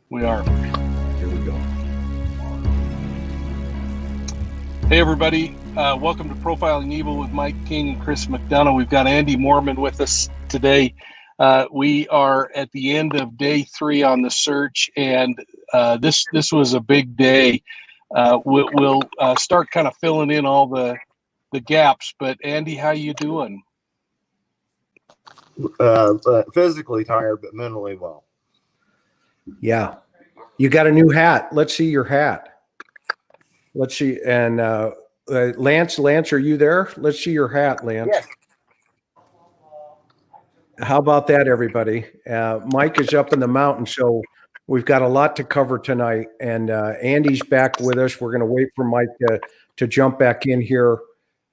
We are. Here we go. Hey, everybody. Welcome to Profiling Evil with Mike King and Chris McDonough. We've got Andy Moorman with us today. We are at the end of day 3 on the search, and this was a big day. We'll start kind of filling in all the gaps. But Andy, how you doing? Physically tired, but mentally well. Yeah. You got a new hat. Let's see your hat. Let's see. And Lance, are you there? Let's see your hat, Lance. Yes. How about that, everybody? Mike is up in the mountain, so we've got a lot to cover tonight. And Andy's back with us. We're going to wait for Mike to jump back in here.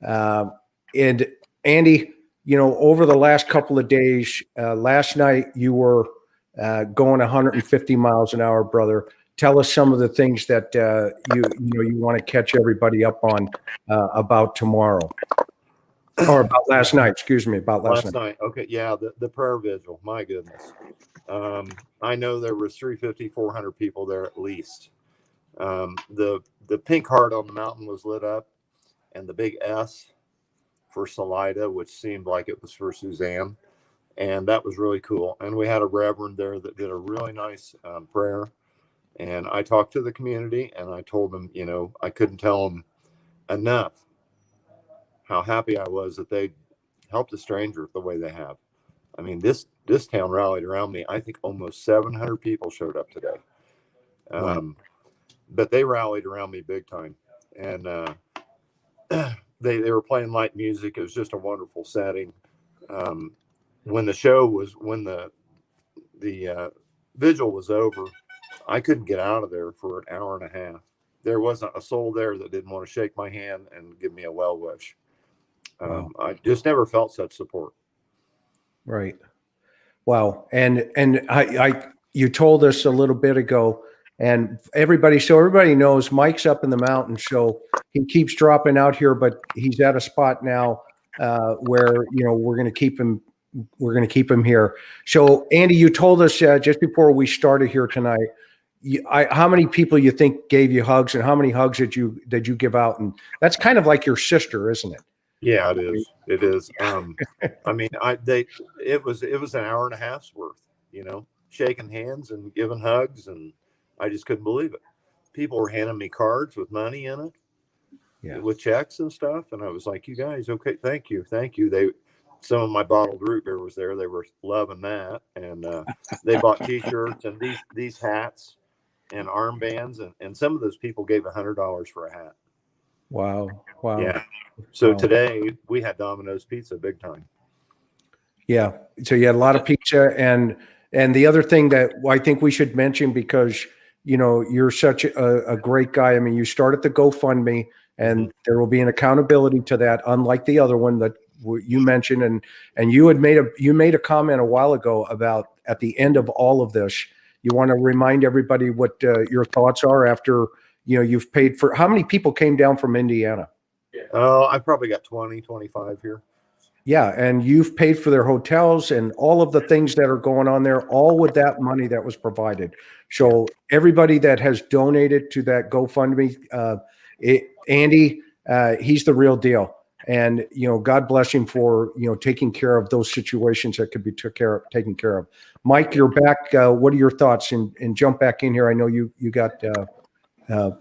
And Andy, you know, over the last couple of days, last night you were going 150 miles an hour, brother. Tell us some of the things that you want to catch everybody up on about tomorrow, or about last night. Excuse me, about last night. Okay, yeah, the prayer vigil. My goodness, I know there was 350, 400 people there at least. The pink heart on the mountain was lit up, and the big S for Salida, which seemed like it was for Suzanne, and that was really cool. And we had a reverend there that did a really nice prayer. And I talked to the community, and I told them, you know, I couldn't tell them enough how happy I was that they helped a stranger the way they have. I mean, this town rallied around me. I think almost 700 people showed up today. Wow. But they rallied around me big time. And they were playing light music. It was just a wonderful setting. When the vigil was over, I couldn't get out of there for an hour and a half. There wasn't a soul there that didn't want to shake my hand and give me a well wish. Wow. I just never felt such support. Right. Wow. And you told us a little bit ago, and everybody knows Mike's up in the mountains, so he keeps dropping out here, but he's at a spot now where, you know, we're going to keep him here. So Andy, you told us just before we started here tonight, how many people you think gave you hugs, and how many hugs did you give out? And that's kind of like your sister, isn't it? Yeah, it is. It is. I mean, it was an hour and a half's worth, you know, shaking hands and giving hugs, and I just couldn't believe it. People were handing me cards with money in it, yeah, with checks and stuff, and I was like, "You guys, okay? Thank you." Some of my bottled root beer was there. They were loving that, and they bought T-shirts and these hats and armbands, and some of those people gave $100 for a hat. Wow. Yeah. So wow. Today we had Domino's pizza big time. Yeah. So you had a lot of pizza, and the other thing that I think we should mention, because, you know, you're such a great guy. I mean, you started the GoFundMe, and there will be an accountability to that, unlike the other one that you mentioned. And you had made a comment a while ago about, at the end of all of this, you want to remind everybody what your thoughts are after, you know, you've paid for. How many people came down from Indiana? Oh, I probably got 20, 25 here. Yeah, and you've paid for their hotels and all of the things that are going on there, all with that money that was provided. So everybody that has donated to that GoFundMe, Andy, he's the real deal. And, you know, God bless him for, you know, taking care of those situations that could be taken care of. Mike, you're back. What are your thoughts? And jump back in here. I know you got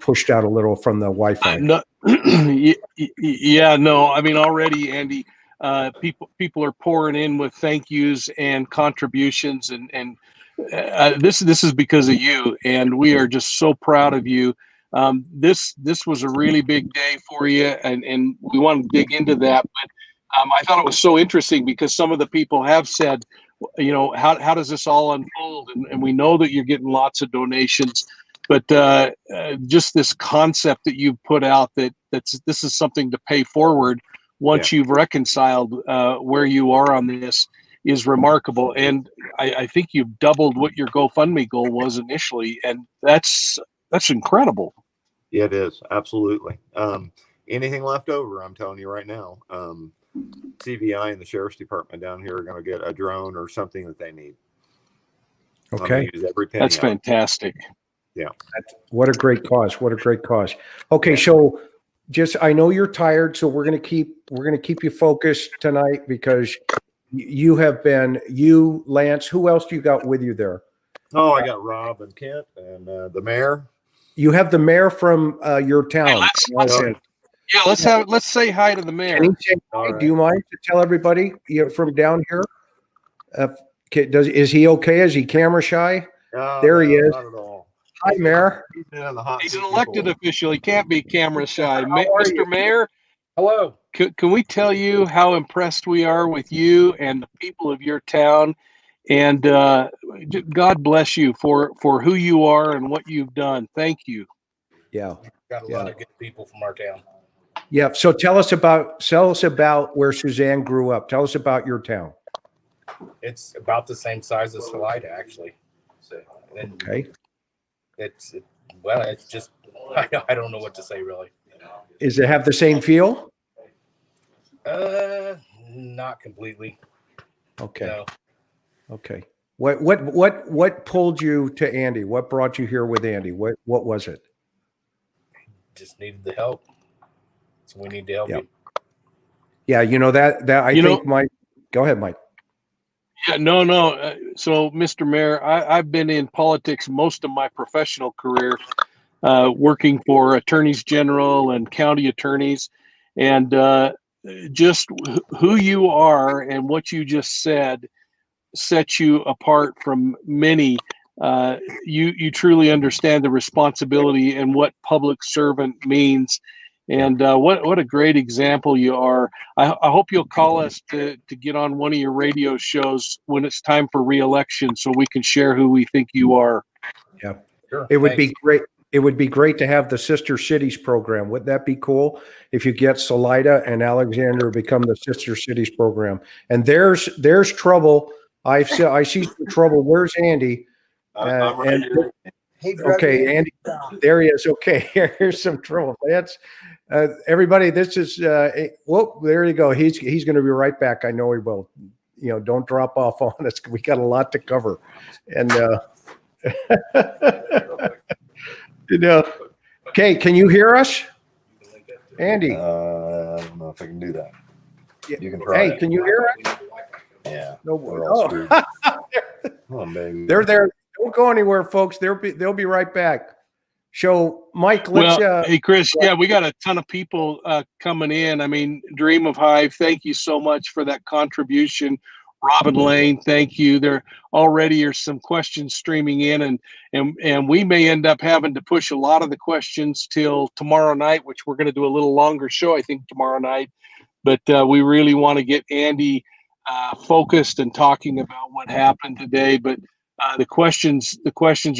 pushed out a little from the Wi-Fi. No, yeah, no. I mean, already, Andy, people are pouring in with thank yous and contributions, and this is because of you, and we are just so proud of you. This was a really big day for you, and we want to dig into that. But I thought it was so interesting because some of the people have said, you know, how does this all unfold? And we know that you're getting lots of donations. But just this concept that you've put out this is something to pay forward once you've reconciled where you are on this is remarkable. And I think you've doubled what your GoFundMe goal was initially, and that's incredible. Yeah, it is. Absolutely. Anything left over, I'm telling you right now, CVI and the Sheriff's Department down here are going to get a drone or something that they need. I'm Okay. gonna use every penny. That's of it. fantastic. Yeah. What a great cause. What a great cause. Okay. Yeah. So just, I know you're tired, so we're going to keep you focused tonight because you have been, Lance, who else do you got with you there? Oh, I got Rob and Kent and the mayor. You have the mayor from your town. Let's say hi to the mayor. Can he say hi? All right. Do you mind to tell everybody from down here? Is he okay? Is he camera shy? There he is. Not at all. Hi, Mayor. He's been in the hot He's seat an elected before. official. He can't be camera shy. How are you? Mr. Mayor, Hello. can we tell you how impressed we are with you and the people of your town? And God bless you for who you are and what you've done. Thank you. Yeah. Got a lot of good people from our town. Yeah. So tell us about where Suzanne grew up. Tell us about your town. It's about the same size as Salida, actually. So, and Okay. it's just I don't know what to say really. Does it have the same feel? Not completely. Okay. No. Okay. What pulled you to Andy? What brought you here with Andy? What was it? Just needed the help. So we need to help you. Yeah, you know that I think Mike. Go ahead, Mike. Yeah, no. So, Mr. Mayor, I've been in politics most of my professional career, working for attorneys general and county attorneys, and just who you are and what you just said sets you apart from many. You truly understand the responsibility and what public servant means. And what a great example you are. I hope you'll call us to get on one of your radio shows when it's time for re-election so we can share who we think you are. Yeah. Sure. It would Thanks. be great. It would be great to have the Sister Cities program. Wouldn't that be cool if you get Salida and Alexander become the Sister Cities program? And there's trouble. I see some trouble. Where's Andy? I'm right here. Hey, Okay, Andy, there he is. Okay, here's some trouble. That's everybody. This is whoop. There you go. He's going to be right back. I know he will. Don't drop off on us. We got a lot to cover, and Okay, can you hear us, Andy? I don't know if I can do that. You can try. Hey, can you hear us? Yeah. No. We're all screwed. Oh, baby. They're there. Don't go anywhere, folks. They'll be right back. So, Mike, let's. Hey, Chris. Yeah, we got a ton of people coming in. I mean, Dream of Hive, thank you so much for that contribution. Robin Lane, thank you. There already are some questions streaming in, and we may end up having to push a lot of the questions till tomorrow night, which we're going to do a little longer show, I think, tomorrow night. But we really want to get Andy focused and talking about what happened today. But the questions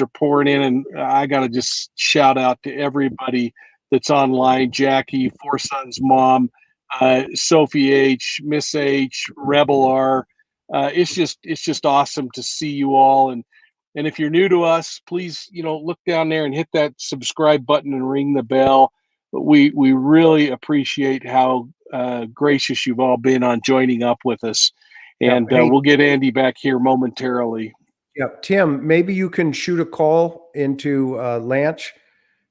are pouring in, and I got to just shout out to everybody that's online: Jackie, Four Sons Mom, Sophie H, Miss H, Rebel R. It's just awesome to see you all, and if you're new to us, please look down there and hit that subscribe button and ring the bell. But we really appreciate how gracious you've all been on joining up with us, and Hey, we'll get Andy back here momentarily. Yeah, Tim, maybe you can shoot a call into Lance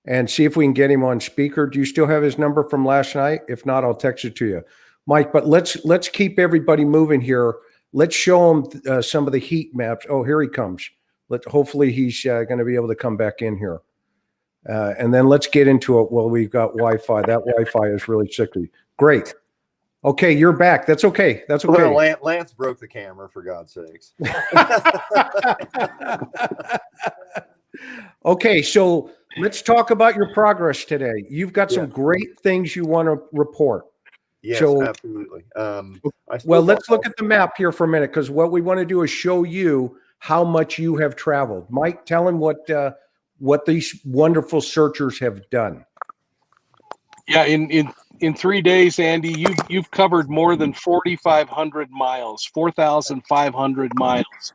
and see if we can get him on speaker. Do you still have his number from last night? If not, I'll text it to you, Mike. But let's keep everybody moving here. Let's show him some of the heat maps. Oh, here he comes. Hopefully he's going to be able to come back in here. And then let's get into it. Well, we've got Wi-Fi. That Wi-Fi is really sickly. Great. Okay, you're back. That's okay. That's okay. Well, Lance broke the camera, for God's sakes. Okay, so let's talk about your progress today. You've got some great things you want to report. Yes, So- absolutely. Well, let's look at the map here for a minute, because what we want to do is show you how much you have traveled. Mike, tell him what these wonderful searchers have done. Yeah, in 3 days, Andy, you've covered more than 4,500 miles, 4,500 miles.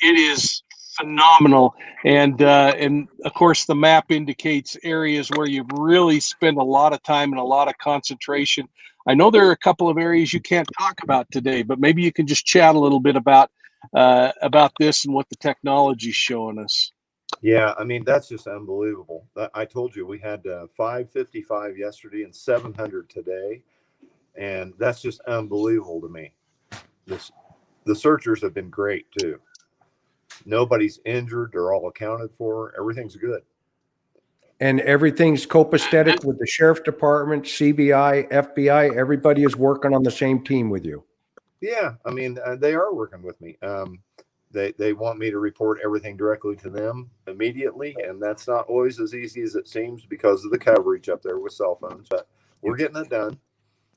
It is phenomenal, and of course the map indicates areas where you've really spent a lot of time and a lot of concentration. I know there are a couple of areas you can't talk about today, but maybe you can just chat a little bit about about this and what the technology's showing us. Yeah, I mean, that's just unbelievable. I told you we had 555 yesterday and 700 today, and that's just unbelievable to me. The searchers have been great too. Nobody's injured. They're all accounted for. Everything's good. And everything's copacetic with the sheriff department, CBI, FBI. Everybody is working on the same team with you. Yeah, I mean, they are working with me. They want me to report everything directly to them immediately, and that's not always as easy as it seems because of the coverage up there with cell phones. But we're getting it done.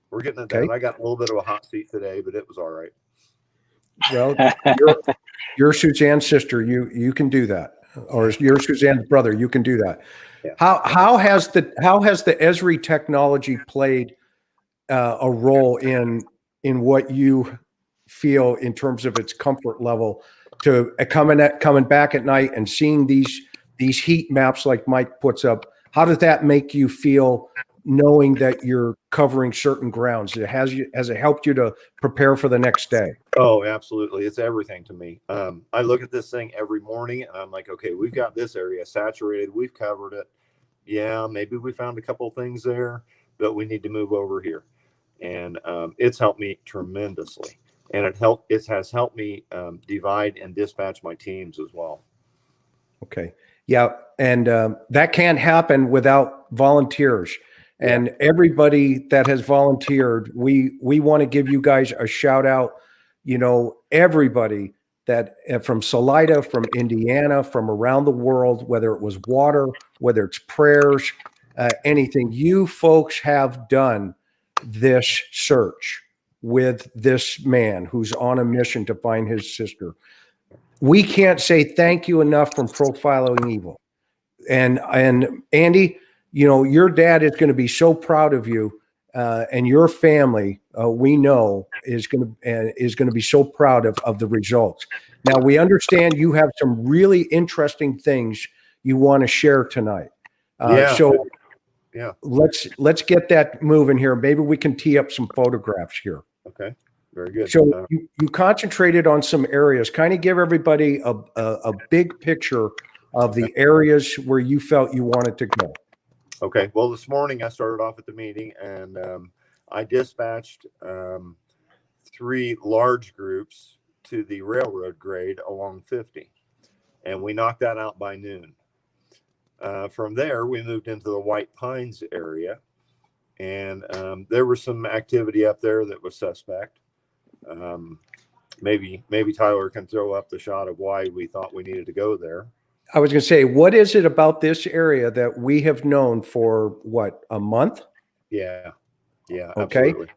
We're getting it done. I got a little bit of a hot seat today, but it was all right. Well, you're Suzanne's sister. You can do that, or you're Suzanne's brother. You can do that. Yeah. How has the Esri technology played a role in what you feel in terms of its comfort level to coming back at night and seeing these heat maps like Mike puts up? How does that make you feel, knowing that you're covering certain grounds? Has it helped you to prepare for the next day? Oh, absolutely. It's everything to me. I look at this thing every morning and I'm like, okay, we've got this area saturated. We've covered it. Yeah, maybe we found a couple of things there, but we need to move over here. And it's helped me tremendously. And it has helped me divide and dispatch my teams as well. Okay. Yeah. And that can't happen without volunteers. And everybody that has volunteered, we want to give you guys a shout out. You know, everybody that from Salida, from Indiana, from around the world, whether it was water, whether it's prayers, anything, you folks have done this search with this man who's on a mission to find his sister. We can't say thank you enough from Profiling Evil. And Andy, you know, your dad is going to be so proud of you, and your family, we know, is going to be so proud of the results. Now, we understand you have some really interesting things you want to share tonight. So let's get that moving here. Maybe we can tee up some photographs here. Okay. Very good. So you concentrated on some areas. Kind of give everybody a big picture of the areas where you felt you wanted to go. Okay. Well, this morning I started off at the meeting and I dispatched 3 large groups to the railroad grade along 50. And we knocked that out by noon. From there, we moved into the White Pines area. And there was some activity up there that was suspect. Maybe Tyler can throw up the shot of why we thought we needed to go there. I was going to say, what is it about this area that we have known for what, a month? Yeah. Okay. Absolutely.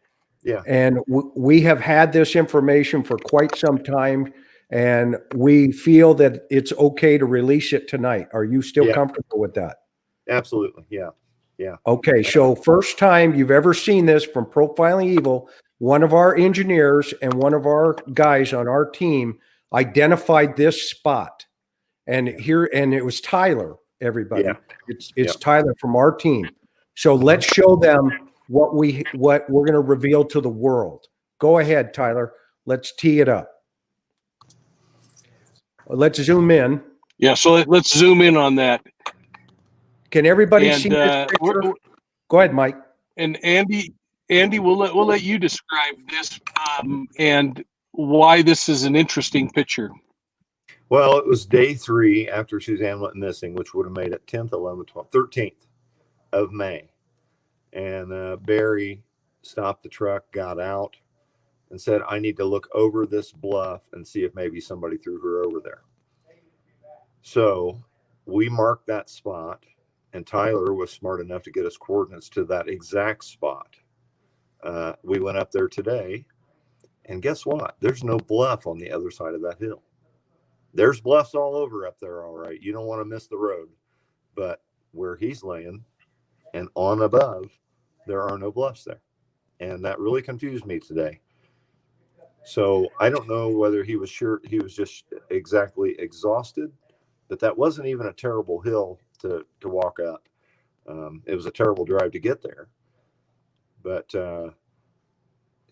Yeah. And we have had this information for quite some time, and we feel that it's okay to release it tonight. Are you still comfortable with that? Absolutely. Yeah. Yeah. Okay. So first time you've ever seen this from Profiling Evil, one of our engineers and one of our guys on our team identified this spot. And it was Tyler, everybody. Yeah. It's Tyler from our team. So let's show them what we're going to reveal to the world. Go ahead, Tyler. Let's tee it up. Let's zoom in. Yeah, so let's zoom in on that. Can everybody see this picture? Go ahead, Mike. And Andy, we'll let you describe this and why this is an interesting picture. Well, it was day 3 after Suzanne went missing, which would have made it 10th, 11th, 12th, 13th of May. And Barry stopped the truck, got out, and said, I need to look over this bluff and see if maybe somebody threw her over there. So we marked that spot, and Tyler was smart enough to get us coordinates to that exact spot. We went up there today, and guess what? There's no bluff on the other side of that hill. There's bluffs all over up there, all right. You don't want to miss the road. But where he's laying and on above, there are no bluffs there. And that really confused me today. So I don't know whether he was just exactly exhausted, but that wasn't even a terrible hill to walk up. It was a terrible drive to get there. But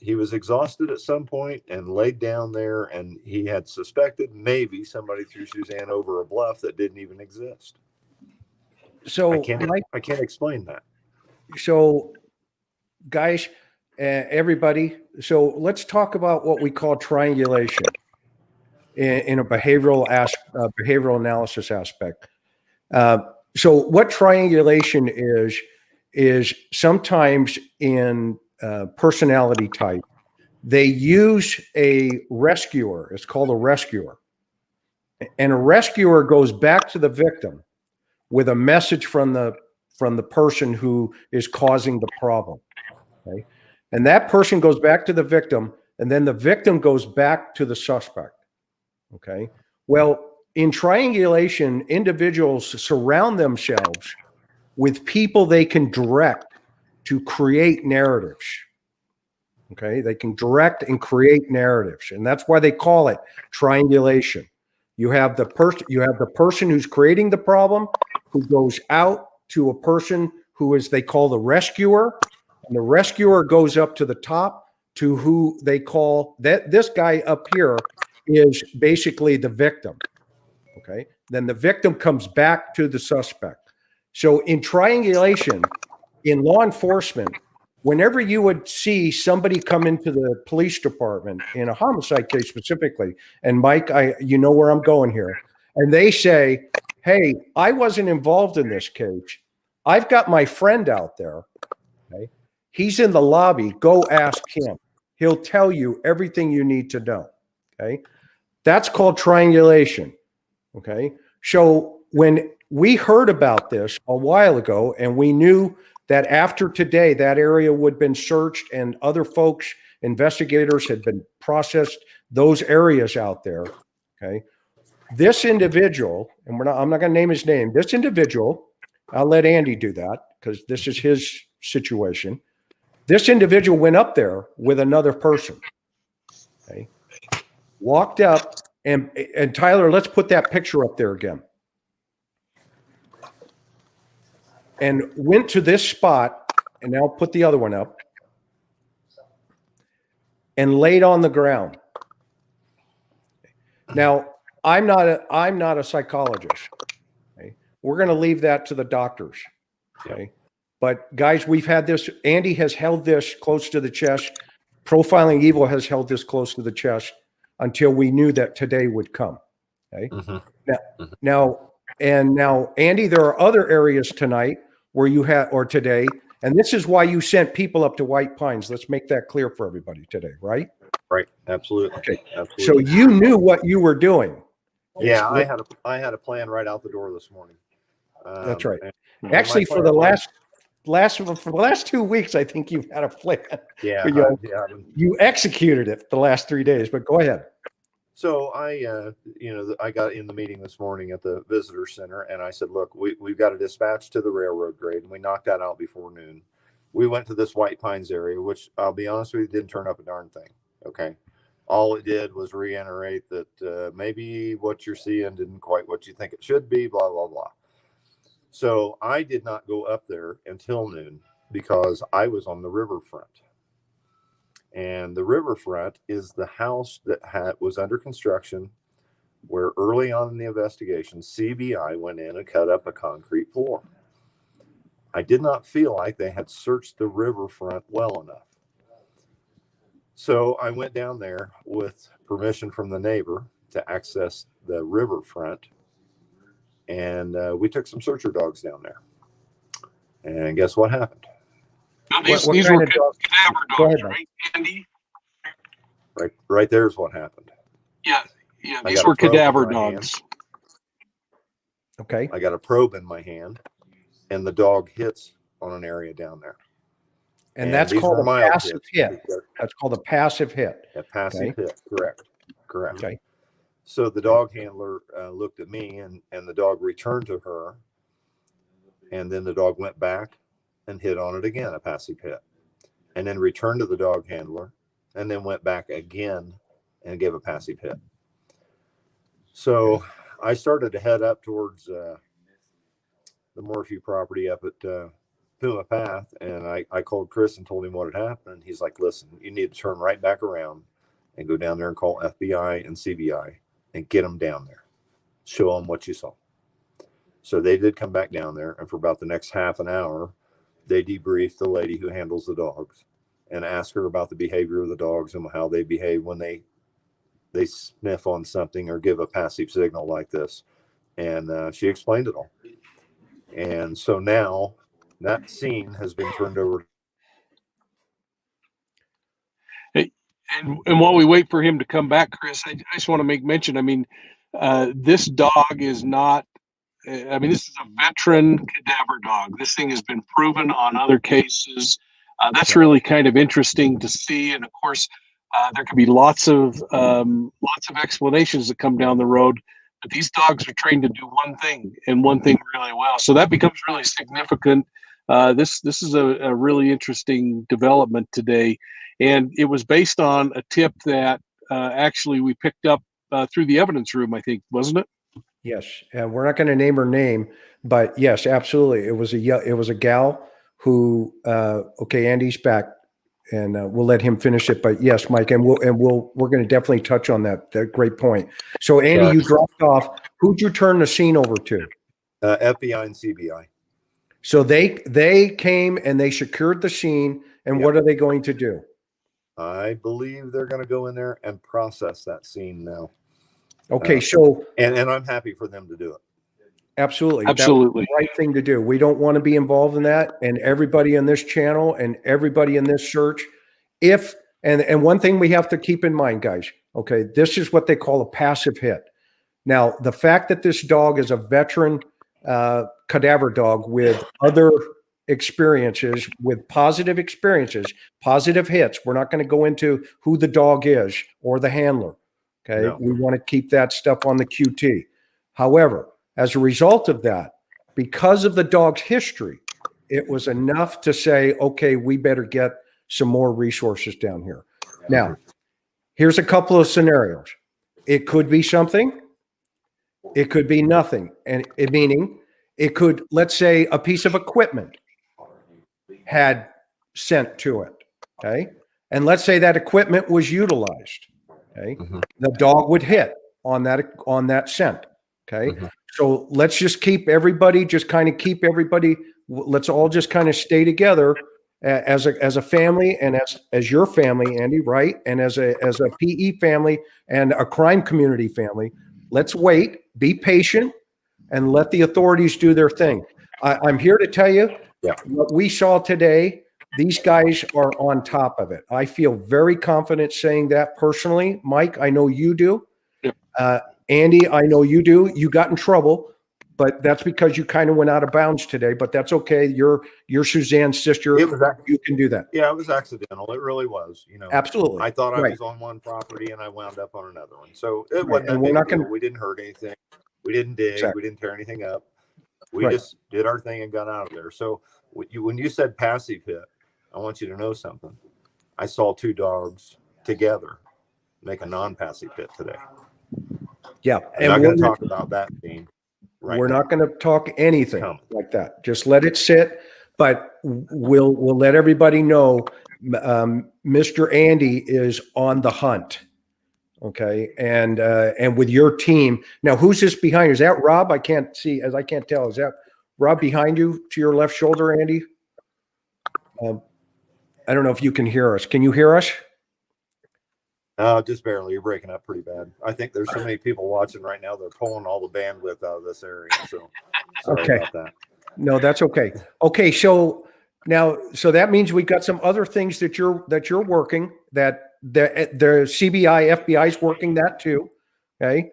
he was exhausted at some point and laid down there, and he had suspected maybe somebody threw Suzanne over a bluff that didn't even exist. So I can't explain that. So, guys, everybody, so let's talk about what we call triangulation in a behavioral analysis aspect. So, what triangulation is sometimes in personality type, they use a rescuer. It's called a rescuer, and a rescuer goes back to the victim with a message from the person who is causing the problem. Okay. And that person goes back to the victim, and then the victim goes back to the suspect. Okay. Well, in triangulation, individuals surround themselves with people they can direct to create narratives. Okay. They can direct and create narratives. And that's why they call it triangulation. You have the person who's creating the problem, who goes out to a person who is, they call the rescuer, and the rescuer goes up to the top to who they call that this guy up here is basically the victim. Okay. Then the victim comes back to the suspect. So in triangulation, in law enforcement, whenever you would see somebody come into the police department in a homicide case specifically, and Mike, you know where I'm going here, and they say, hey, I wasn't involved in this case. I've got my friend out there. Okay. He's in the lobby. Go ask him. He'll tell you everything you need to know. Okay. That's called triangulation. Okay. So when we heard about this a while ago, and we knew that after today, that area would have been searched, and other folks, investigators, had been processed those areas out there. Okay. This individual, and I'm not going to name his name, this individual, I'll let Andy do that because this is his situation. This individual went up there with another person. Okay. Walked up, and Tyler, let's put that picture up there again. And went to this spot, and now put the other one up, and laid on the ground. Now, I'm not a psychologist. Okay? We're going to leave that to the doctors. Okay. But guys, we've had this. Andy has held this close to the chest. Profiling Evil has held this close to the chest until we knew that today would come. Okay. Mm-hmm. Now, Andy, there are other areas tonight where you had, or today, and this is why you sent people up to White Pines. Let's make that clear for everybody today, right? Right. Absolutely. Okay. Absolutely. So you knew what you were doing. Yeah, I had a plan right out the door this morning. That's right. Actually, for the last 2 weeks, I think you've had a plan. Yeah. You executed it the last 3 days, but go ahead. So I got in the meeting this morning at the visitor center, and I said, look, we've got a dispatch to the railroad grade, and we knocked that out before noon. We went to this White Pines area, which I'll be honest with you, didn't turn up a darn thing. Okay. All it did was reiterate that maybe what you're seeing didn't quite what you think it should be, blah, blah, blah. So I did not go up there until noon because I was on the riverfront. And the riverfront is the house that was under construction, where early on in the investigation, CBI went in and cut up a concrete floor. I did not feel like they had searched the riverfront well enough. So I went down there with permission from the neighbor to access the riverfront, and we took some searcher dogs down there. And guess what happened? Now, these were cadaver dogs, right, Andy? Right there's what happened. Yeah, these were cadaver dogs. Okay. I got a probe in my hand, and the dog hits on an area down there. And that's called a passive hit. That's called a passive hit. A passive hit, correct. Okay. So the dog handler looked at me, and the dog returned to her, and then the dog went back and hit on it again, a passive hit, and then returned to the dog handler, and then went back again and gave a passive hit. So I started to head up towards the Morphew property up at Puma path, and I called Chris and told him what had happened. He's like, listen, you need to turn right back around and go down there and call FBI and CBI and get them down there. Show them what you saw. So they did come back down there, and for about the next half an hour, they debriefed the lady who handles the dogs and asked her about the behavior of the dogs and how they behave when they sniff on something or give a passive signal like this. And she explained it all. And so now that scene has been turned over. And while we wait for him to come back, Chris, I just want to make mention. I mean, this dog is not. I mean, this is a veteran cadaver dog. This thing has been proven on other cases. That's really kind of interesting to see. And of course, there could be lots of explanations that come down the road. But these dogs are trained to do one thing and one thing really well. So that becomes really significant. This is a really interesting development today. And it was based on a tip that actually we picked up through the evidence room, I think, wasn't it? Yes, and we're not going to name her name, but yes, absolutely. It was a gal who. Okay, Andy's back, and we'll let him finish it. But yes, Mike, and we're going to definitely touch on that. That great point. So Andy, you dropped off. Who'd you turn the scene over to? FBI and CBI. So they came and they secured the scene. And what are they going to do? I believe they're going to go in there and process that scene now. Okay, so and I'm happy for them to do it. Absolutely. Absolutely. That's the right thing to do. We don't want to be involved in that. And everybody in this channel and everybody in this search, and one thing we have to keep in mind, guys, okay, this is what they call a passive hit. Now, the fact that this dog is a veteran cadaver dog with other experiences, with positive experiences, positive hits, we're not going to go into who the dog is or the handler. Okay. No. We want to keep that stuff on the QT. However, as a result of that, because of the dog's history, it was enough to say, okay, we better get some more resources down here. Now, here's a couple of scenarios. It could be something. It could be nothing. And meaning it could, let's say, a piece of equipment had sent to it. Okay. And let's say that equipment was utilized. Okay. Mm-hmm. The dog would hit on that scent. Okay. Mm-hmm. So let's just keep everybody, let's all just kind of stay together as a family and as your family, Andy, right? And as a PE family and a crime community family. Let's wait, be patient, and let the authorities do their thing. I'm here to tell you what we saw today. These guys are on top of it. I feel very confident saying that personally. Mike, I know you do. Andy, I know you do. You got in trouble, but that's because you kind of went out of bounds today, but that's okay. You're Suzanne's sister. You can do that. Yeah, it was accidental. It really was, Absolutely. I thought I was on one property and I wound up on another one. So it wasn't that big a deal. We didn't hurt anything. We didn't dig. Exactly. We didn't tear anything up. We just did our thing and got out of there. So when you said passive hit, I want you to know something. I saw two dogs together make a non-passive hit today. Yeah. And I'm going to talk about that theme. We're not going to talk anything like that. Just let it sit. But we'll let everybody know Mr. Andy is on the hunt. Okay. And with your team. Now, who's this behind you? Is that Rob? I can't see, as I can't tell. Is that Rob behind you to your left shoulder, Andy? I don't know if you can hear us. Can you hear us? Just barely. You're breaking up pretty bad. I think there's so many people watching right now. They're pulling all the bandwidth out of this area. So sorry about that. No, that's okay. Okay. So that means we've got some other things that you're working, that the CBI, FBI is working that too. Okay.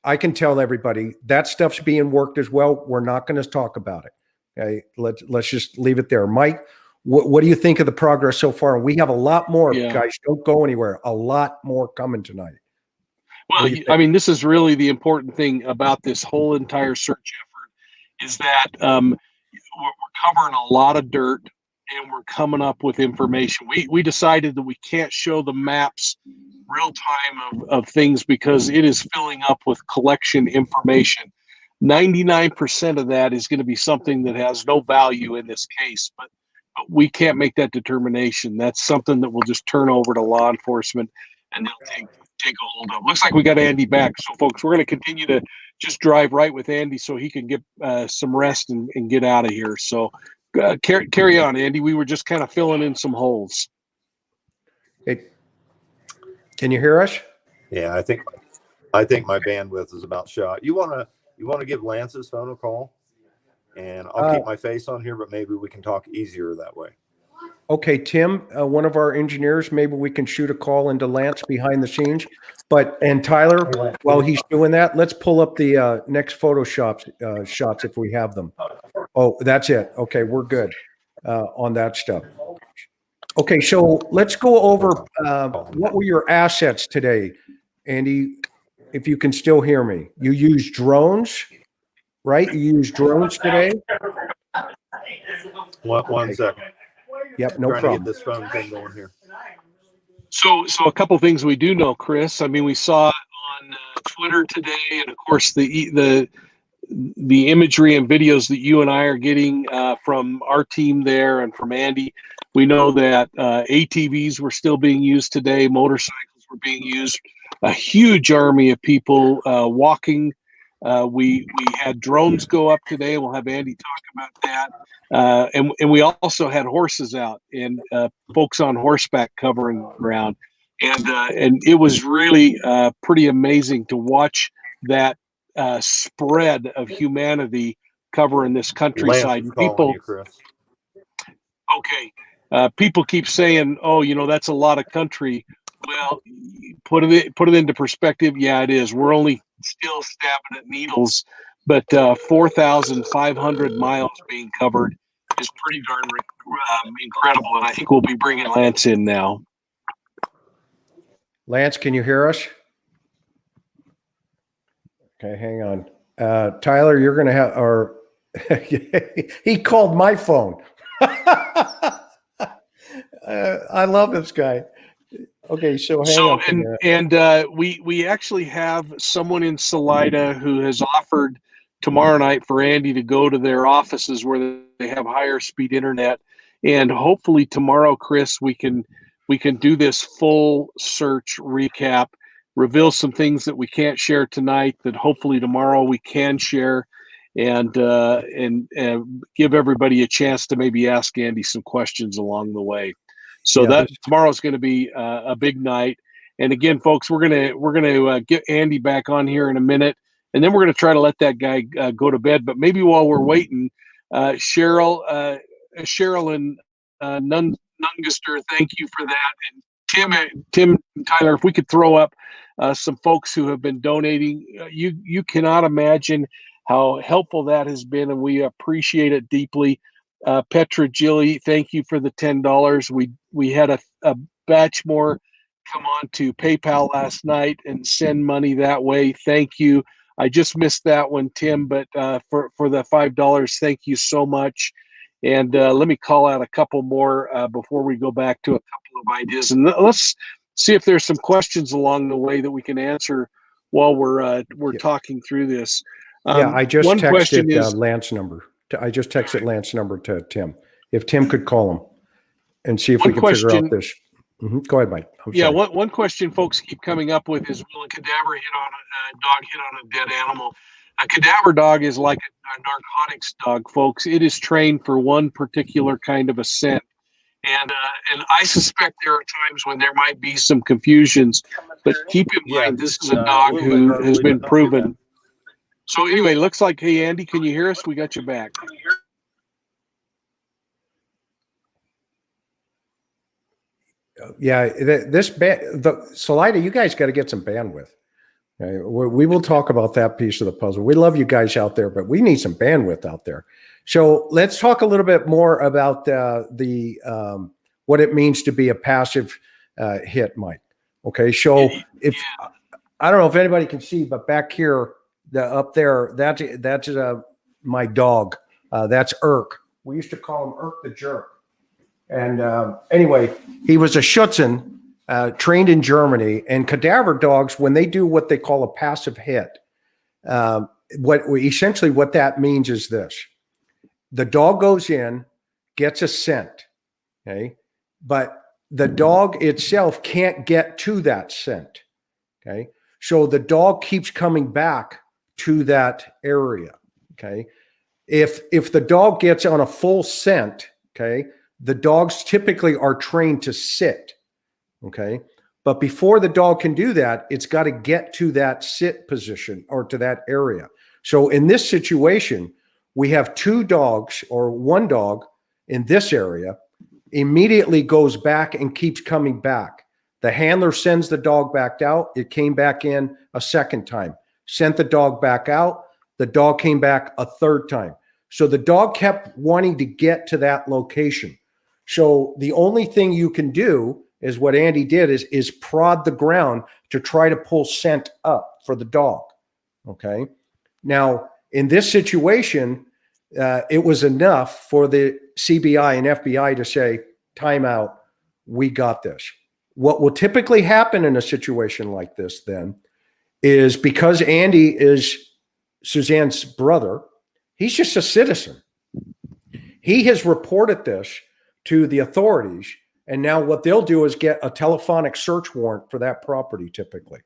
I can tell everybody that stuff's being worked as well. We're not going to talk about it. Okay. Let's just leave it there. Mike, what do you think of the progress so far? We have a lot more, guys. Don't go anywhere. A lot more coming tonight. Well, I mean, this is really the important thing about this whole entire search effort is that we're covering a lot of dirt and we're coming up with information. We decided that we can't show the maps real time of things because it is filling up with collection information. 99% of that is going to be something that has no value in this case, but we can't make that determination. That's something that we'll just turn over to law enforcement, and they'll take a hold of. Looks like we got Andy back. So, folks, we're going to continue to just drive right with Andy so he can get some rest and get out of here. So carry on, Andy. We were just kind of filling in some holes. Hey, can you hear us? Yeah, I think my bandwidth is about shot. You wanna give Lance's phone a call, and I'll keep my face on here, but maybe we can talk easier that way. Okay, Tim, one of our engineers, maybe we can shoot a call into Lance behind the scenes. And Tyler, while he's doing that, let's pull up the next Photoshop shots if we have them. Oh, that's it. Okay, we're good on that stuff. Okay, so let's go over what were your assets today, Andy, if you can still hear me. You used drones, right? You used drones today? One second. Yep, no Trying problem. to get this phone thing going here. So a couple things we do know, Chris. I mean, we saw on Twitter today, and of course the imagery and videos that you and I are getting from our team there and from Andy. We know that ATVs were still being used today. Motorcycles were being used. A huge army of people walking. We had drones go up today. We'll have Andy talk about that. And we also had horses out and folks on horseback covering ground. And it was really pretty amazing to watch that spread of humanity covering this countryside. Lance is calling you, Chris. Okay. People keep saying, "Oh, that's a lot of country." Well, put it into perspective. Yeah, it is. We're only still stabbing at needles, but 4,500 miles being covered is pretty darn incredible. And I think we'll be bringing Lance in now. Lance, can you hear us? Okay, hang on. Tyler, you're going to have, or he called my phone. I love this guy. Okay, so hang on. We actually have someone in Salida who has offered tomorrow night for Andy to go to their offices where they have higher speed internet, and hopefully tomorrow, Chris, we can do this full search recap, reveal some things that we can't share tonight that hopefully tomorrow we can share, and give everybody a chance to maybe ask Andy some questions along the way. So that tomorrow's going to be a big night. And again, folks, we're gonna get Andy back on here in a minute, and then we're going to try to let that guy go to bed. But maybe while we're waiting, Cheryl and Nungaster, thank you for that. And Tim, Tyler, if we could throw up some folks who have been donating, you cannot imagine how helpful that has been, and we appreciate it deeply. Petra Gilly, thank you for the $10. We had a batch more come on to PayPal last night and send money that way. Thank you. I just missed that one, Tim, but for the $5, thank you so much. And let me call out a couple more before we go back to a couple of ideas. And let's see if there's some questions along the way that we can answer while we're talking through this. I just texted Lance number. I just texted Lance number to Tim. If Tim could call him and see if we can figure out this. Go ahead, Mike. One question folks keep coming up with is, will a cadaver hit on a dead animal? A cadaver dog is like a narcotics dog, folks. It is trained for one particular kind of a scent. And I suspect there are times when there might be some confusions, but keep in mind this is a dog who has been proven. So anyway, looks like, hey, Andy, can you hear us? We got you back. Yeah, the Salida, you guys got to get some bandwidth. Okay? We will talk about that piece of the puzzle. We love you guys out there, but we need some bandwidth out there. So let's talk a little bit more about the what it means to be a passive hit, Mike. Okay, so if I don't know if anybody can see, but back here, up there, that's my dog. That's Irk. We used to call him Irk the Jerk. And anyway, he was a Schutzen, trained in Germany. And cadaver dogs, when they do what they call a passive hit, what that means is this: the dog goes in, gets a scent, okay, but the dog itself can't get to that scent, okay. So the dog keeps coming back to that area, okay. If the dog gets on a full scent, okay, the dogs typically are trained to sit, okay. But before the dog can do that, it's got to get to that sit position or to that area. So in this situation, we have two dogs or one dog in this area, immediately goes back and keeps coming back. The handler sends the dog back out. It came back in a second time, sent the dog back out. The dog came back a third time. So the dog kept wanting to get to that location. So the only thing you can do is what Andy did is prod the ground to try to pull scent up for the dog. Okay. Now, in this situation, it was enough for the CBI and FBI to say, time out, we got this. What will typically happen in a situation like this then is, because Andy is Suzanne's brother, he's just a citizen. He has reported this to the authorities, and now what they'll do is get a telephonic search warrant for that property typically.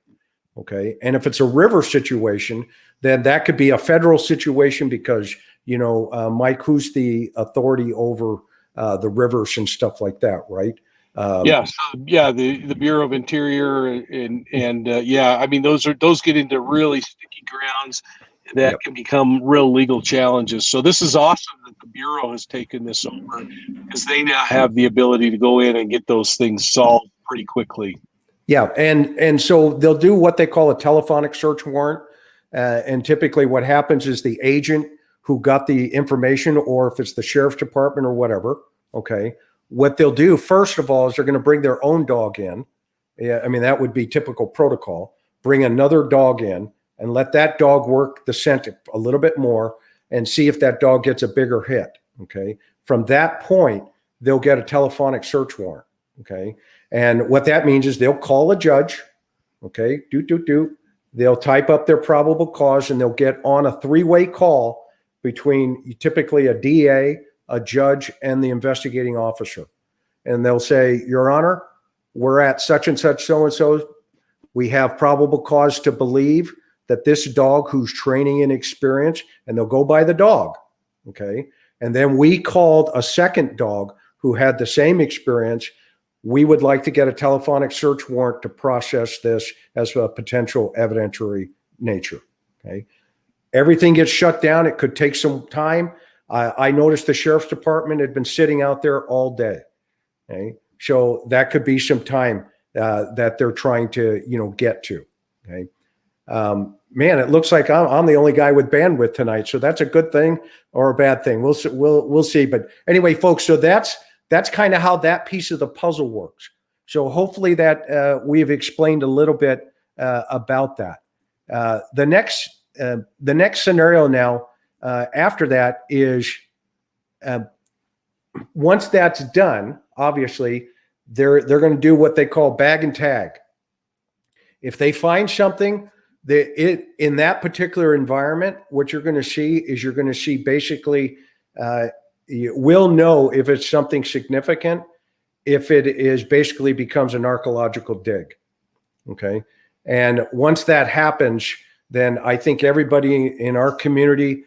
Okay. And if it's a river situation, then that could be a federal situation because, Mike, who's the authority over the rivers and stuff like that, right? The Bureau of Interior and I mean, those get into really sticky grounds that can become real legal challenges. So this is awesome that the Bureau has taken this over, because they now have the ability to go in and get those things solved pretty quickly. Yeah, and so they'll do what they call a telephonic search warrant, and typically what happens is the agent who got the information, or if it's the sheriff's department or whatever, okay, what they'll do first of all is they're going to bring their own dog in. Yeah, I mean, that would be typical protocol. Bring another dog in and let that dog work the scent a little bit more and see if that dog gets a bigger hit. Okay. From that point, they'll get a telephonic search warrant. Okay. And what that means is they'll call a judge. Okay. They'll type up their probable cause and they'll get on a three-way call between typically a DA, a judge, and the investigating officer. And they'll say, Your Honor, we're at such and such so-and-so. We have probable cause to believe that this dog who's training and experience, and they'll go by the dog, okay? And then we called a second dog who had the same experience. We would like to get a telephonic search warrant to process this as a potential evidentiary nature, okay? Everything gets shut down. It could take some time. I noticed the sheriff's department had been sitting out there all day, okay? So that could be some time that they're trying to, get to, okay? Man, it looks like I'm the only guy with bandwidth tonight, so that's a good thing or a bad thing. We'll see. But anyway, folks, so that's kind of how that piece of the puzzle works. So hopefully that we've explained a little bit about that. The next scenario now after that is once that's done, obviously they're going to do what they call bag and tag. If they find something in that particular environment, what you're going to see basically, you will know if it's something significant, if it is basically becomes an archaeological dig. Okay. And once that happens, then I think everybody in our community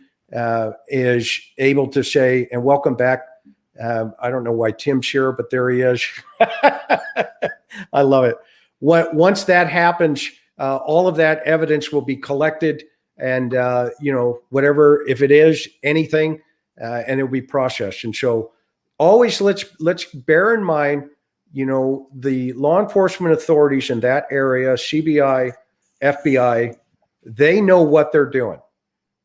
is able to say, and welcome back. I don't know why Tim's here, but there he is. I love it. Once that happens, all of that evidence will be collected and, whatever, if it is anything, and it'll be processed. And so always let's bear in mind, the law enforcement authorities in that area, CBI, FBI, they know what they're doing.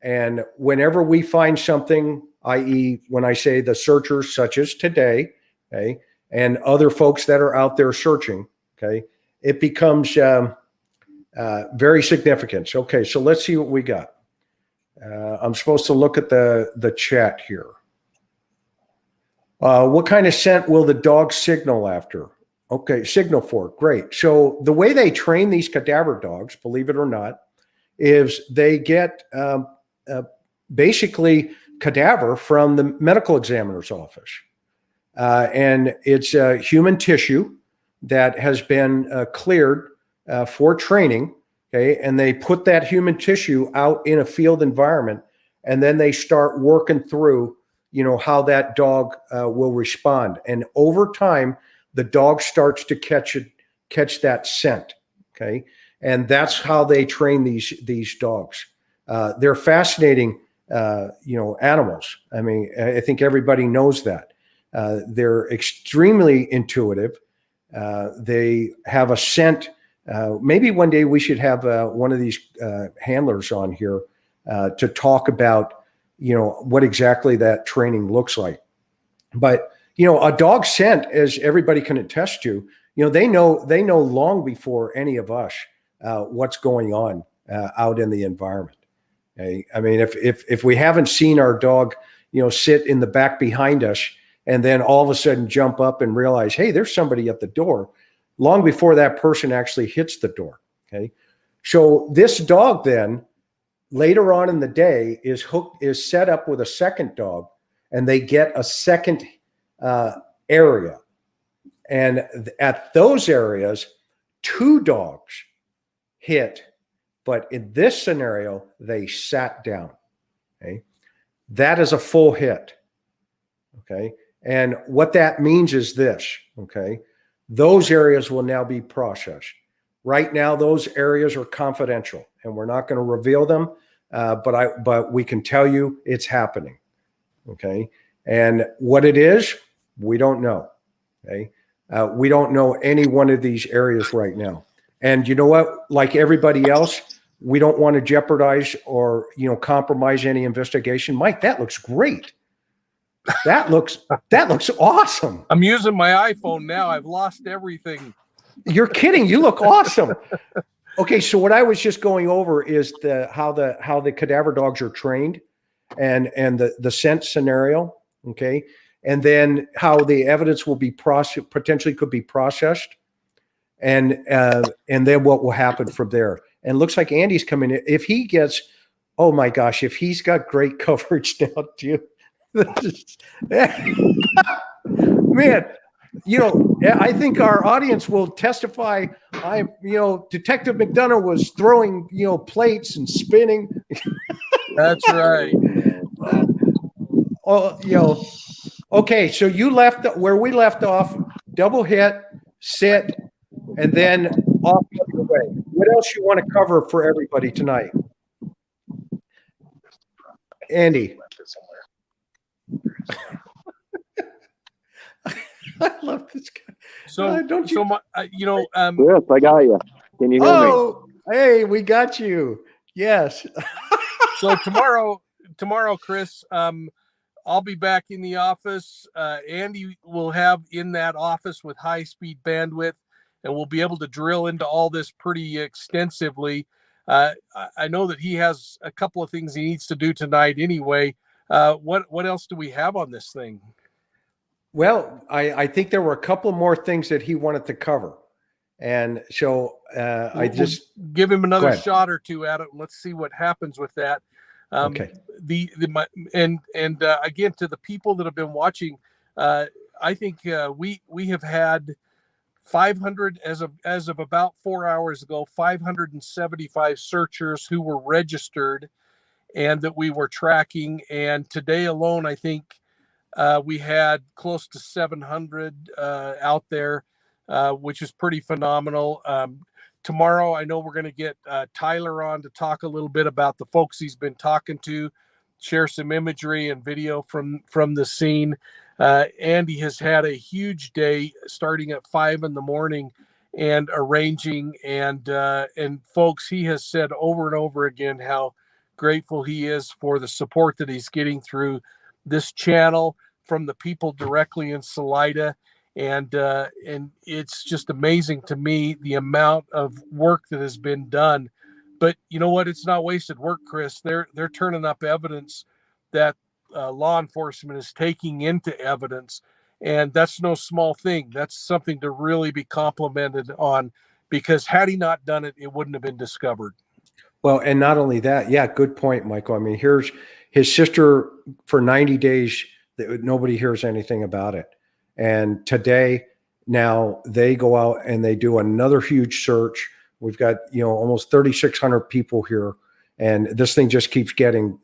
And whenever we find something, i.e. when I say the searchers such as today, okay, and other folks that are out there searching, okay, it becomes very significant. Okay, so let's see what we got. I'm supposed to look at the chat here. What kind of scent will the dog signal after? Okay, signal for it. Great. So the way they train these cadaver dogs, believe it or not, is they get basically cadaver from the medical examiner's office. And it's human tissue that has been cleared for training. Okay. And they put that human tissue out in a field environment, and then they start working through, how that dog will respond. And over time, the dog starts to catch that scent. Okay. And that's how they train these dogs. They're fascinating, animals. I mean, I think everybody knows that. They're extremely intuitive. They have a scent. Maybe one day we should have one of these handlers on here to talk about, what exactly that training looks like. But, a dog scent, as everybody can attest to, they know long before any of us what's going on out in the environment. Okay? I mean, if we haven't seen our dog, sit in the back behind us, and then all of a sudden jump up and realize, hey, there's somebody at the door, long before that person actually hits the door. Okay. So this dog then later on in the day is set up with a second dog, and they get a second area. And at those areas, 2 dogs hit, but in this scenario, they sat down. Okay. That is a full hit. Okay. And what that means is this, okay, those areas will now be processed. Right now, those areas are confidential, and we're not going to reveal them, but we can tell you it's happening, okay? And what it is, we don't know, okay? We don't know any one of these areas right now. And you know what? Like everybody else, we don't want to jeopardize or, compromise any investigation. Mike, that looks great. That looks awesome. I'm using my iPhone now. I've lost everything. You're kidding. You look awesome. Okay, so what I was just going over is how the cadaver dogs are trained, and the scent scenario. Okay, and then how the evidence will be potentially could be processed, and then what will happen from there. And it looks like Andy's coming in. If he gets, oh my gosh, if he's got great coverage now too. Man, I think our audience will testify. Detective McDonough was throwing, plates and spinning. That's right. Okay. So you left where we left off, double hit, sit, and then off the other way. What else you want to cover for everybody tonight? Andy. I love this guy. Don't you? Yes, I got you. Can you hear me? Hey, we got you. Yes. So tomorrow, Chris, I'll be back in the office. Andy will have in that office with high-speed bandwidth, and we'll be able to drill into all this pretty extensively. I know that he has a couple of things he needs to do tonight anyway. What else do we have on this thing? Well, I think there were a couple more things that he wanted to cover. And so I just give him another shot or two at it. And let's see what happens with that. Okay. Again, to the people that have been watching, I think we have had 500 as of about 4 hours ago, 575 searchers who were registered and that we were tracking. And today alone, I think we had close to 700 out there, which is pretty phenomenal. Tomorrow, I know we're going to get Tyler on to talk a little bit about the folks he's been talking to, share some imagery and video from the scene. Andy has had a huge day starting at 5 a.m. and arranging. And folks, he has said over and over again how grateful he is for the support that he's getting through this channel from the people directly in Salida. And it's just amazing to me the amount of work that has been done. But you know what? It's not wasted work, Chris. They're turning up evidence that law enforcement is taking into evidence, and that's no small thing. That's something to really be complimented on, because had he not done it, it wouldn't have been discovered. Well, and not only that, yeah, good point, Michael. I mean, here's his sister for 90 days. Nobody hears anything about it. And today, now they go out and they do another huge search. We've got, almost 3,600 people here. And this thing just keeps getting,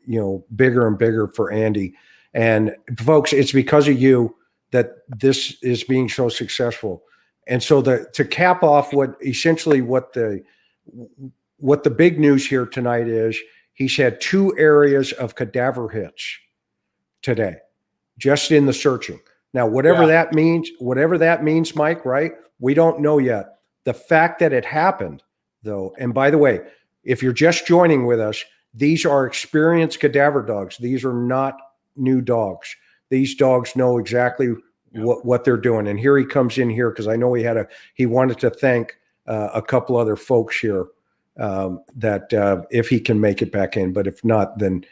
bigger and bigger for Andy. And folks, it's because of you that this is being so successful. And so to cap off what the big news here tonight is, he's had 2 areas of cadaver hits today, just in the searching. Now, whatever that means, Mike, right? We don't know yet. The fact that it happened, though, and by the way, if you're just joining with us, these are experienced cadaver dogs. These are not new dogs. These dogs know exactly what they're doing. And here he comes in here because I know he wanted to thank a couple other folks here that if he can make it back in, but if not, then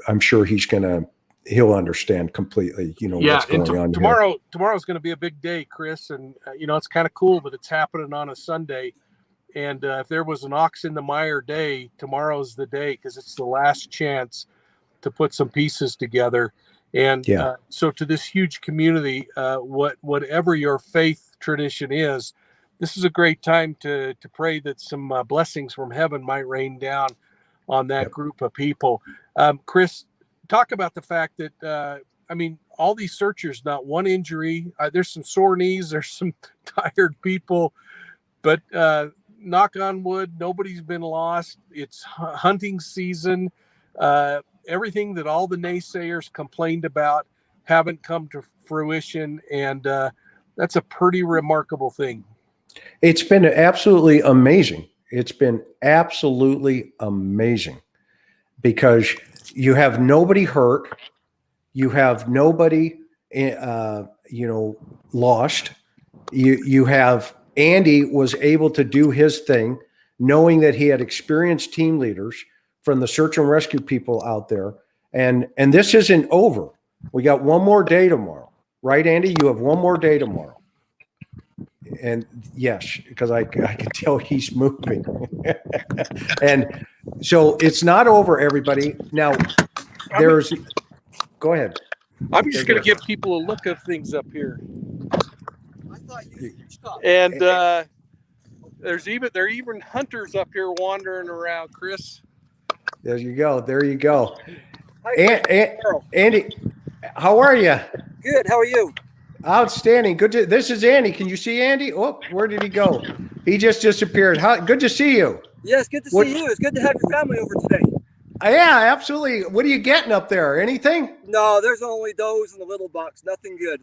I'm sure he'll understand completely. What's going on. Tomorrow's going to be a big day, Chris, and it's kind of cool that it's happening on a Sunday. And if there was an ox in the mire day, tomorrow's the day because it's the last chance to put some pieces together. And so to this huge community, whatever your faith tradition is, this is a great time to pray that some blessings from heaven might rain down on that group of people. Chris, talk about the fact that, all these searchers, not one injury. There's some sore knees. There's some tired people. But knock on wood, nobody's been lost. It's hunting season. Everything that all the naysayers complained about haven't come to fruition. And that's a pretty remarkable thing. It's been absolutely amazing. Because you have nobody hurt. You have nobody, lost. You have Andy was able to do his thing, knowing that he had experienced team leaders from the search and rescue people out there. And this isn't over. We got one more day tomorrow, right, Andy? You have one more day tomorrow. And yes, because I can tell he's moving. And so it's not over, everybody. Now, go ahead. I'm just going to give people a look of things up here. And there are even hunters up here wandering around, Chris. There you go. Andy, how are you? Good. How are you? Outstanding. This is Andy. Can you see Andy? Oh, where did he go? He just disappeared. Good to see you. Yes, good to see you. It's good to have your family over today. Yeah, absolutely. What are you getting up there? Anything? No, there's only those in the little box. Nothing good.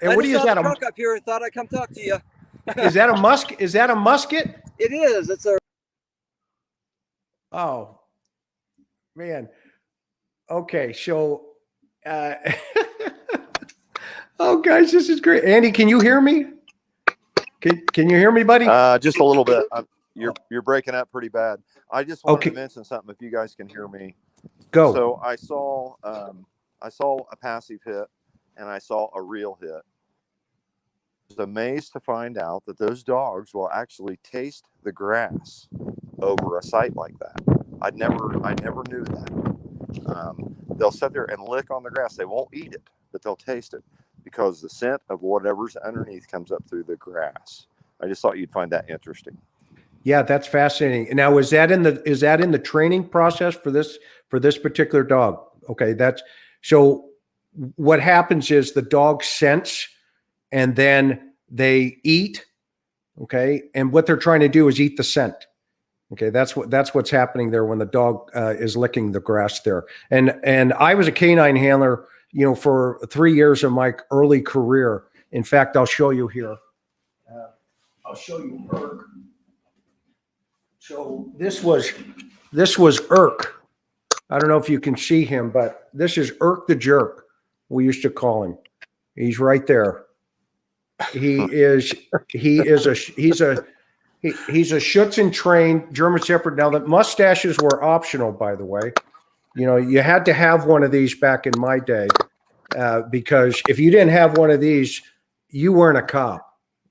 And what is that? I truck up here and thought I'd come talk to you. Is that a musket? Is that a musket? It is. It's a. Oh, man. Okay, so. Oh, guys, this is great. Andy, can you hear me? Can you hear me, buddy? Just a little bit. You're breaking up pretty bad. I just wanted to mention something. If you guys can hear me, go. So I saw a passive hit, and I saw a real hit. I was amazed to find out that those dogs will actually taste the grass over a site like that. I never knew that. They'll sit there and lick on the grass. They won't eat it, but they'll taste it because the scent of whatever's underneath comes up through the grass. I just thought you'd find that interesting. Yeah, that's fascinating. Now, is that in the training process for this particular dog? Okay, so what happens is the dog scents and then they eat. Okay, and what they're trying to do is eat the scent. Okay, that's what's happening there when the dog is licking the grass there. And I was a canine handler, for 3 years of my early career. In fact, I'll show you here. I'll show you Irk. So this was Irk. I don't know if you can see him, but this is Irk the Jerk. We used to call him. He's right there. He's a Schutzen trained German Shepherd. Now the mustaches were optional, by the way. You had to have one of these back in my day because if you didn't have one of these, you weren't a cop.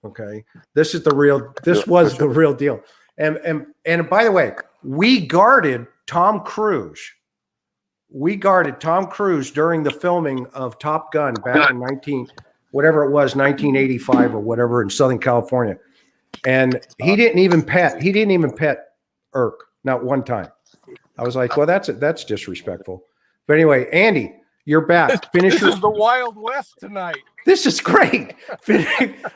Okay, this was the real deal. And by the way, we guarded Tom Cruise. We guarded Tom Cruise during the filming of Top Gun back in 1985 or whatever in Southern California. And he didn't even pet Irk, not one time. I was like, well, that's disrespectful. But anyway, Andy, you're back. This is the Wild West tonight. This is great.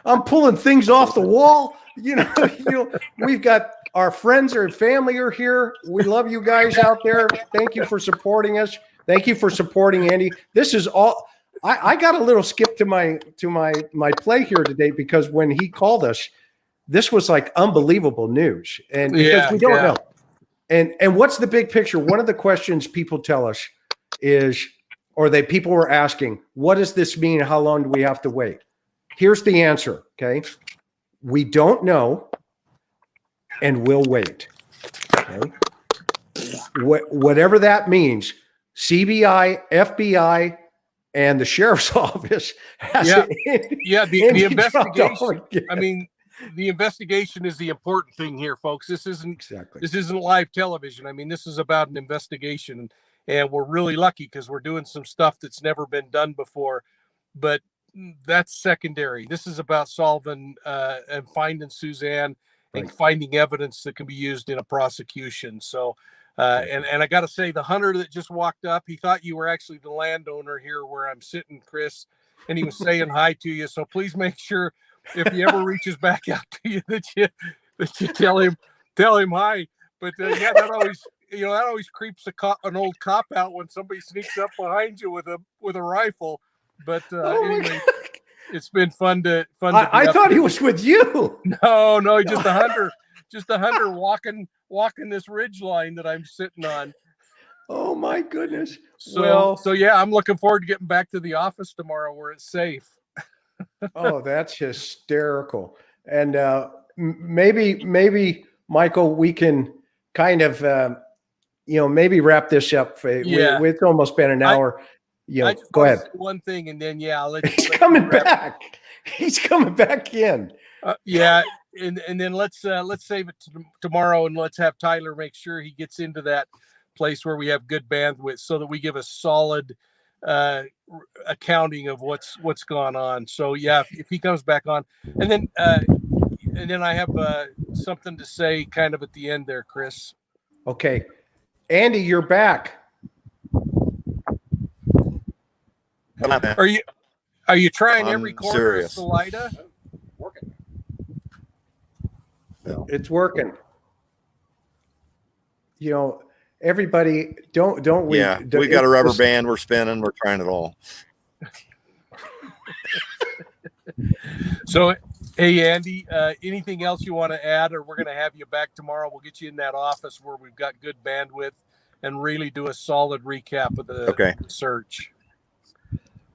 I'm pulling things off the wall. You know, we've got our friends or family are here. We love you guys out there. Thank you for supporting us. Thank you for supporting Andy. This is all. I got a little skip to my play here today because when he called us, this was like unbelievable news, and because we don't know. And what's the big picture? One of the questions people tell us is, people were asking, what does this mean? How long do we have to wait? Here's the answer. Okay. We don't know, and we'll wait. Okay? Whatever that means, CBI, FBI, and the sheriff's office has the investigation. I mean, the investigation is the important thing here, folks. This isn't live television. I mean, this is about an investigation, and we're really lucky because we're doing some stuff that's never been done before. But that's secondary. This is about solving and finding Suzanne and finding evidence that can be used in a prosecution. So, and I got to say, the hunter that just walked up, he thought you were actually the landowner here where I'm sitting, Chris, and he was saying hi to you. So please make sure if he ever reaches back out to you that you tell him hi. But that always creeps an old cop out when somebody sneaks up behind you with a rifle. But anyway, it's been fun to. I thought he was with you. No, just a hunter walking this ridge line that I'm sitting on. Oh my goodness! So yeah, I'm looking forward to getting back to the office tomorrow where it's safe. Oh, that's hysterical. And maybe Michael, we can kind of maybe wrap this up. It's almost been an hour. Go ahead. One thing, and then I'll let He's coming back. He's coming back in. And then let's save it to tomorrow, and let's have Tyler make sure he gets into that place where we have good bandwidth, so that we give a solid accounting of what's gone on. So if he comes back on, and then I have something to say kind of at the end there, Chris. Okay, Andy, you're back. Are you trying every corner serious. of Salida? Working. No. It's working. Everybody, don't we? Yeah, we got a rubber band. We're spinning. We're trying it all. So, hey, Andy, anything else you want to add, or we're going to have you back tomorrow? We'll get you in that office where we've got good bandwidth and really do a solid recap of the search.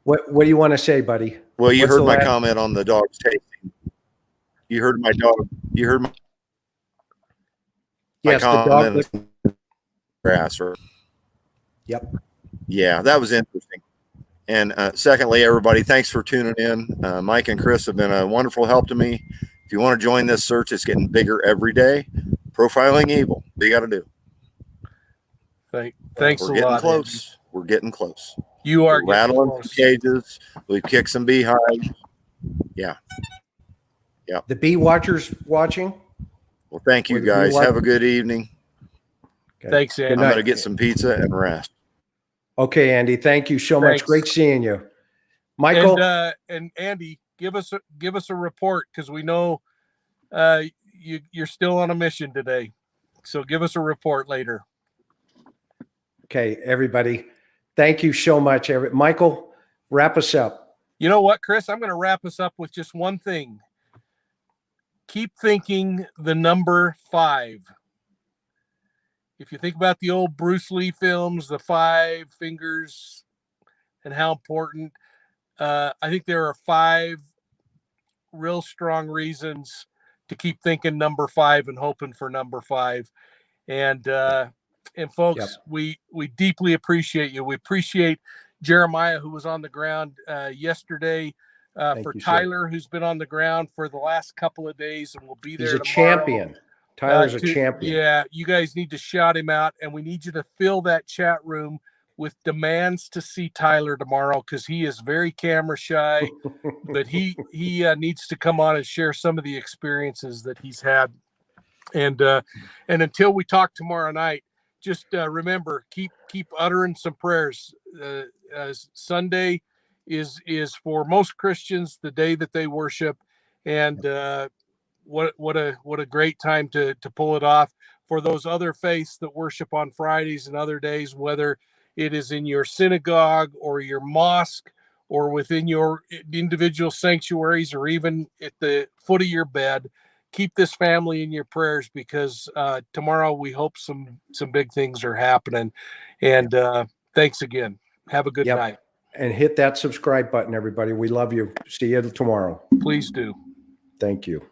What do you want to say, buddy? Well, you heard my comment on the dogs tasting. You heard my dog. You heard my comment. The dog. Grass. Yep. Yeah, that was interesting. And secondly, everybody, thanks for tuning in. Mike and Chris have been a wonderful help to me. If you want to join this search, it's getting bigger every day. Profiling evil. What you got to do? Thanks a lot. We're getting close. Andy. We're getting close. You are rattling some cages. We've kicked some beehives. Yeah. The bee watchers watching. Well, thank you guys. Have a good evening. Okay. Thanks, Andy. I'm going to get some pizza and rest. Okay, Andy. Thank you so much. Great seeing you, Michael. And Andy, give us a report, because we know you're still on a mission today. So give us a report later. Okay, everybody. Thank you so much. Michael, wrap us up. You know what, Chris? I'm going to wrap us up with just one thing. Keep thinking the number 5. If you think about the old Bruce Lee films, the 5 fingers, and how important, I think there are 5 real strong reasons to keep thinking number 5 and hoping for number 5. And folks, we deeply appreciate you. We appreciate Jeremiah, who was on the ground yesterday, for Tyler, who's been on the ground for the last couple of days and will be there tomorrow. He's a champion. Tyler's a champion. Yeah, you guys need to shout him out, and we need you to fill that chat room with demands to see Tyler tomorrow, because he is very camera shy, but he needs to come on and share some of the experiences that he's had. And until we talk tomorrow night, just remember, keep uttering some prayers. Sunday is for most Christians the day that they worship, and what a great time to pull it off. For those other faiths that worship on Fridays and other days, whether it is in your synagogue or your mosque or within your individual sanctuaries or even at the foot of your bed, keep this family in your prayers, because tomorrow we hope some big things are happening. And thanks again. Have a good night. And hit that subscribe button, everybody. We love you. See you tomorrow. Please do. Thank you.